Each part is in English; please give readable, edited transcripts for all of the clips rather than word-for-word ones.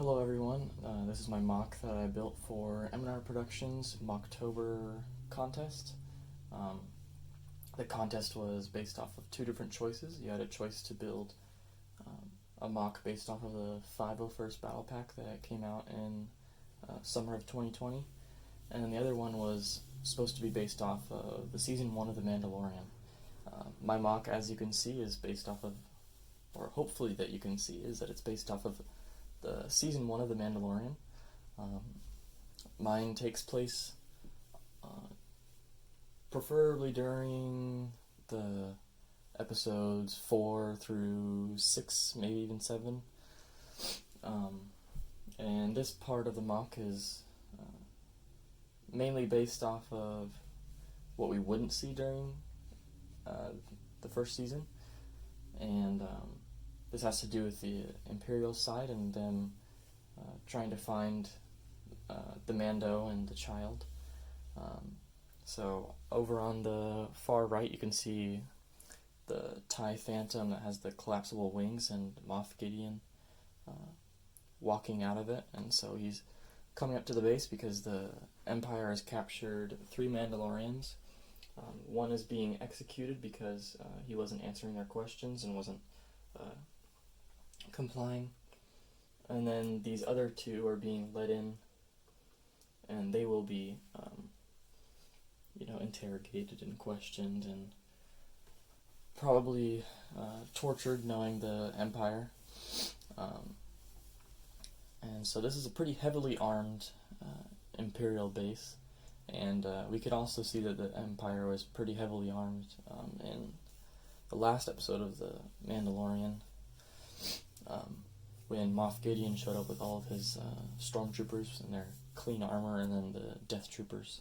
Hello everyone, this is my mock that I built for M&R Productions MandRMOCtober contest. The contest was based off of two different choices. You had a choice to build a mock based off of the 501st Battle Pack that came out in summer of 2020, and then the other one was supposed to be based off of the Season 1 of The Mandalorian. My mock, as you can see, is based off of, or hopefully that you can see, is that it's based off of the Season 1 of The Mandalorian. Mine takes place preferably during the episodes 4 through 6, maybe even 7. And this part of the mock is mainly based off of what we wouldn't see during the first season. And this has to do with the Imperial side and them trying to find the Mando and the child. So over on the far right you can see the TIE Phantom that has the collapsible wings and Moff Gideon walking out of it, and so he's coming up to the base because the Empire has captured 3 Mandalorians. One is being executed because he wasn't answering their questions and wasn't complying, and then these other 2 are being let in, and they will be interrogated and questioned and probably tortured, knowing the Empire. And so this is a pretty heavily armed Imperial base, and we could also see that the Empire was pretty heavily armed in the last episode of The Mandalorian, when Moff Gideon showed up with all of his stormtroopers in their clean armor, and then the Death Troopers.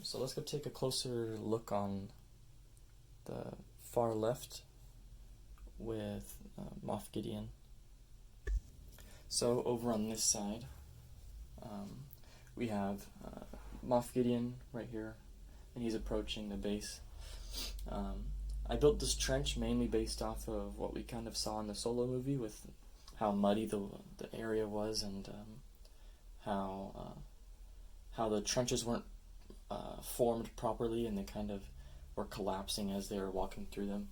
So let's go take a closer look on the far left with Moff Gideon. So over on this side, we have Moff Gideon right here, and he's approaching the base. I built this trench mainly based off of what we kind of saw in the Solo movie, with how muddy the area was, and how the trenches weren't formed properly, and they kind of were collapsing as they were walking through them.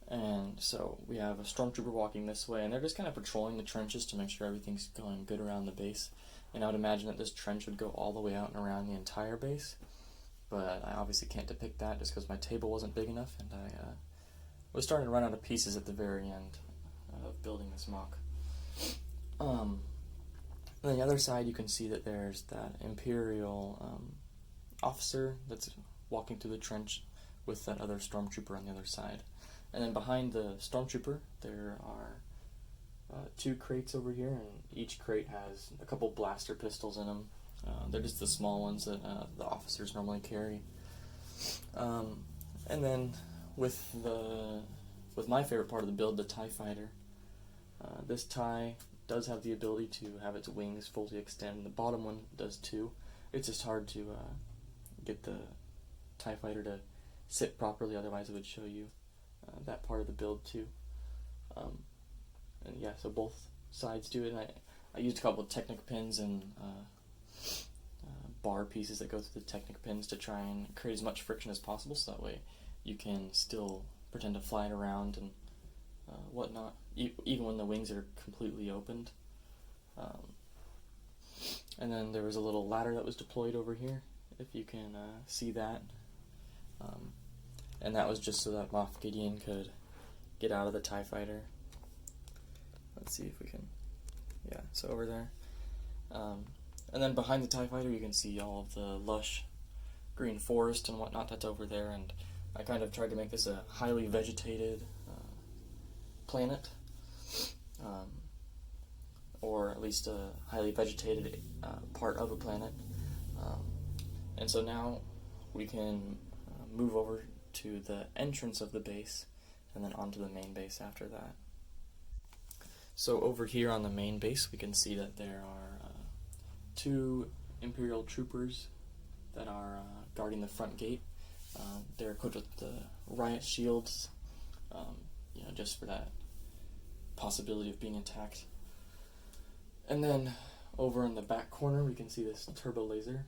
And so we have a stormtrooper walking this way, and they're just kind of patrolling the trenches to make sure everything's going good around the base. And I would imagine that this trench would go all the way out and around the entire base, but I obviously can't depict that just because my table wasn't big enough, and I was starting to run out of pieces at the very end of building this mock. On the other side, you can see that there's that Imperial officer that's walking through the trench with that other stormtrooper on the other side. And then behind the stormtrooper, there are 2 crates over here, and each crate has a couple blaster pistols in them. They're just the small ones that the officers normally carry. And then with my favorite part of the build, the TIE Fighter, this TIE does have the ability to have its wings fully extend. The bottom one does too. It's just hard to get the TIE Fighter to sit properly, otherwise it would show you that part of the build too. And yeah, so both sides do it, and I used a couple of Technic pins and bar pieces that go through the Technic pins to try and create as much friction as possible, so that way you can still pretend to fly it around and whatnot, even when the wings are completely opened. And then there was a little ladder that was deployed over here, if you can see that. And that was just so that Moff Gideon could get out of the TIE Fighter. Let's see if we can, yeah, so over there. And then behind the TIE Fighter you can see all of the lush green forest and whatnot that's over there, and I kind of tried to make this a highly vegetated planet, or at least a highly vegetated part of a planet. And so now we can move over to the entrance of the base, and then onto the main base after that. So over here on the main base we can see that there are 2 Imperial troopers that are guarding the front gate. They're equipped with the riot shields, just for that possibility of being attacked. And then over in the back corner we can see this turbo laser,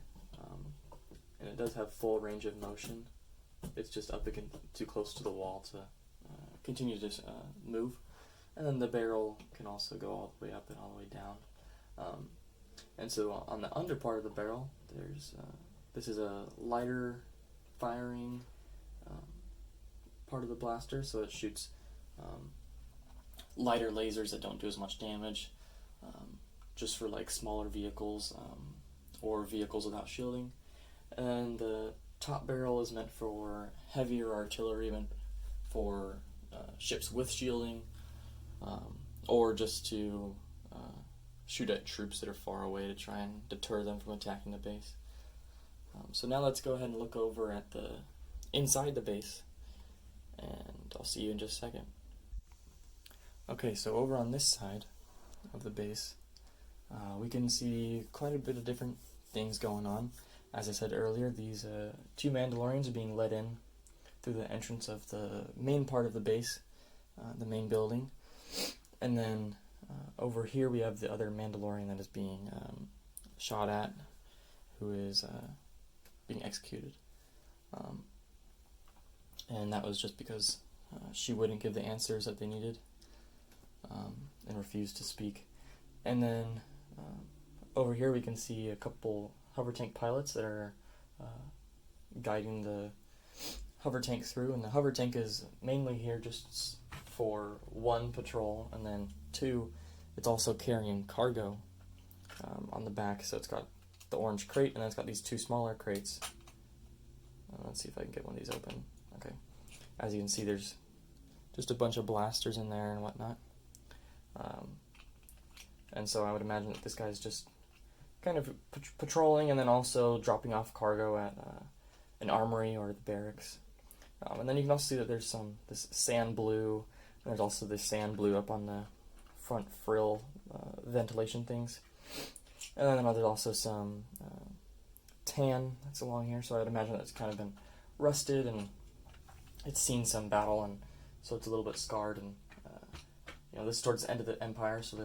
and it does have full range of motion. It's just up against too close to the wall to continue to move. And then the barrel can also go all the way up and all the way down. And so on the under part of the barrel, there's this is a lighter firing part of the blaster, so it shoots lighter lasers that don't do as much damage, just for like smaller vehicles or vehicles without shielding. And the top barrel is meant for heavier artillery, meant for ships with shielding, or just to shoot at troops that are far away to try and deter them from attacking the base. So now let's go ahead and look over at the inside the base, and I'll see you in just a second. Okay, so over on this side of the base, we can see quite a bit of different things going on. As I said earlier, these two Mandalorians are being led in through the entrance of the main part of the base, the main building. And then over here we have the other Mandalorian that is being shot at, who is being executed. And that was just because she wouldn't give the answers that they needed, and refused to speak. And then over here we can see a couple hover tank pilots that are guiding the hover tank through, and the hover tank is mainly here just for one patrol, and then two, it's also carrying cargo on the back. So it's got the orange crate, and then it's got these two smaller crates. Let's see if I can get one of these open. Okay, as you can see, there's just a bunch of blasters in there and whatnot. And so I would imagine that this guy's just kind of patrolling and then also dropping off cargo at an armory or the barracks. And then you can also see that there's this sand blue, and there's also this sand blue up on the front frill ventilation things. And then there's also some tan that's along here, so I'd imagine that it's kind of been rusted and it's seen some battle, and so it's a little bit scarred. And this is towards the end of the Empire, so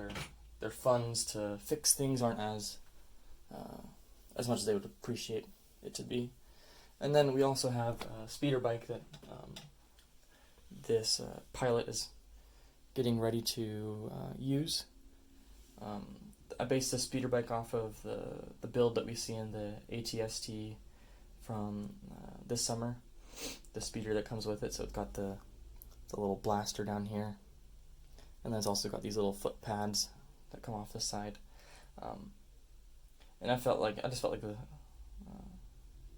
their funds to fix things aren't as much as they would appreciate it to be. And then we also have a speeder bike that this pilot is getting ready to use. I based the speeder bike off of the build that we see in the ATST from this summer, the speeder that comes with it. So it's got the little blaster down here, and then it's also got these little foot pads that come off the side. And I just felt like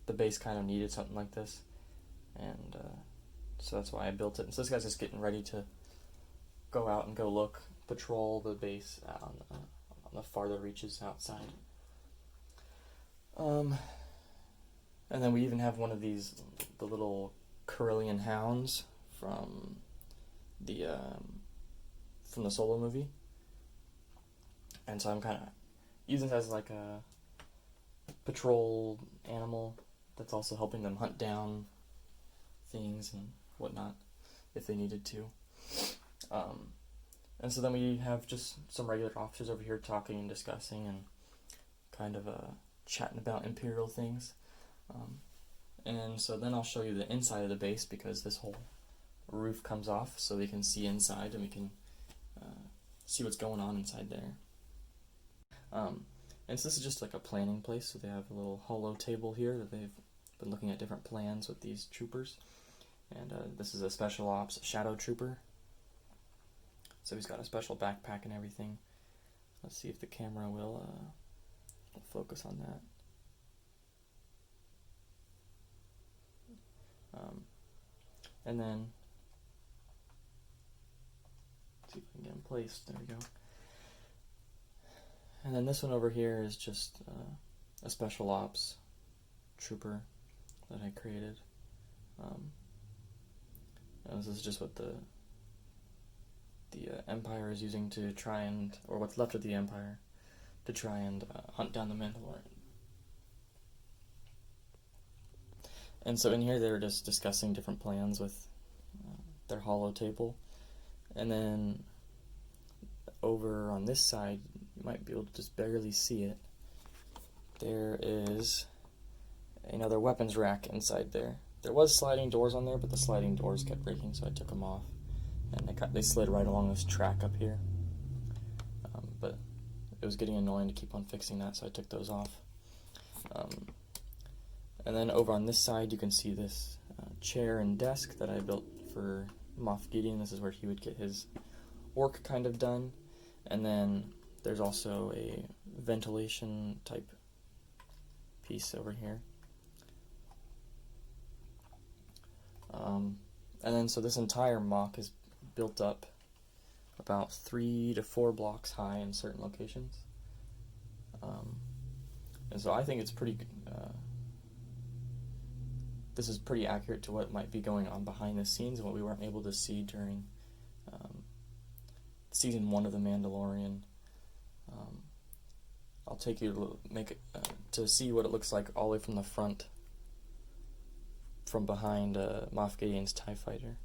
the base kind of needed something like this, and so that's why I built it. And so this guy's just getting ready to go out and go patrol the base on the farther reaches outside. And then we even have one of the little Carillion hounds from the Solo movie, and so I'm kind of using it as like a patrol animal that's also helping them hunt down things and whatnot if they needed to. And so then we have just some regular officers over here talking and discussing and kind of chatting about Imperial things. And so then I'll show you the inside of the base, because this whole roof comes off so we can see inside and we can see what's going on inside there. And so this is just like a planning place, so they have a little holo table here that they've been looking at different plans with these troopers. And this is a special ops shadow trooper. So he's got a special backpack and everything. Let's see if the camera will focus on that. And then, let's see if I can get him placed. There we go. And then this one over here is just a special ops trooper that I created. And this is just what the Empire is using to try and, or what's left of the Empire, to try and hunt down the Mandalorian. And so in here they were just discussing different plans with their holo table. And then over on this side, you might be able to just barely see it. There is another weapons rack inside there. There was sliding doors on there, but the sliding doors kept breaking, so I took them off. And they slid right along this track up here. But it was getting annoying to keep on fixing that, so I took those off. And then over on this side, you can see this chair and desk that I built for Moff Gideon. This is where he would get his work kind of done. And then there's also a ventilation type piece over here. And then so this entire MOC is built up about 3 to 4 blocks high in certain locations. And so I think it's pretty this is pretty accurate to what might be going on behind the scenes and what we weren't able to see during season 1 of The Mandalorian. I'll take you to see what it looks like all the way from the front, from behind Moff Gideon's TIE Fighter.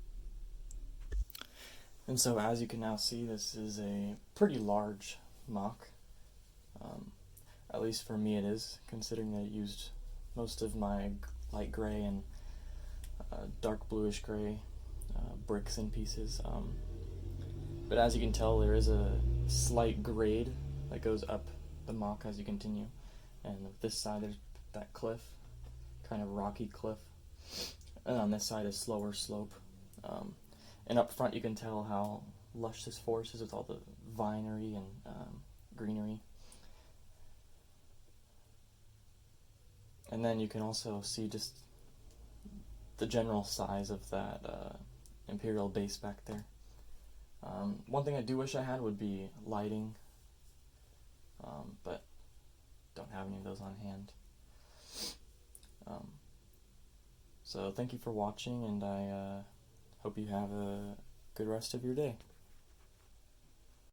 And so as you can now see, this is a pretty large MOC. At least for me it is, considering that I used most of my light gray and dark bluish gray bricks and pieces. But as you can tell, there is a slight grade that goes up the MOC as you continue. And this side there's that cliff, kind of rocky cliff. And on this side a slower slope. And up front you can tell how lush this forest is with all the vinery and greenery. And then you can also see just the general size of that Imperial base back there. One thing I do wish I had would be lighting, but don't have any of those on hand. So thank you for watching, and I hope you have a good rest of your day.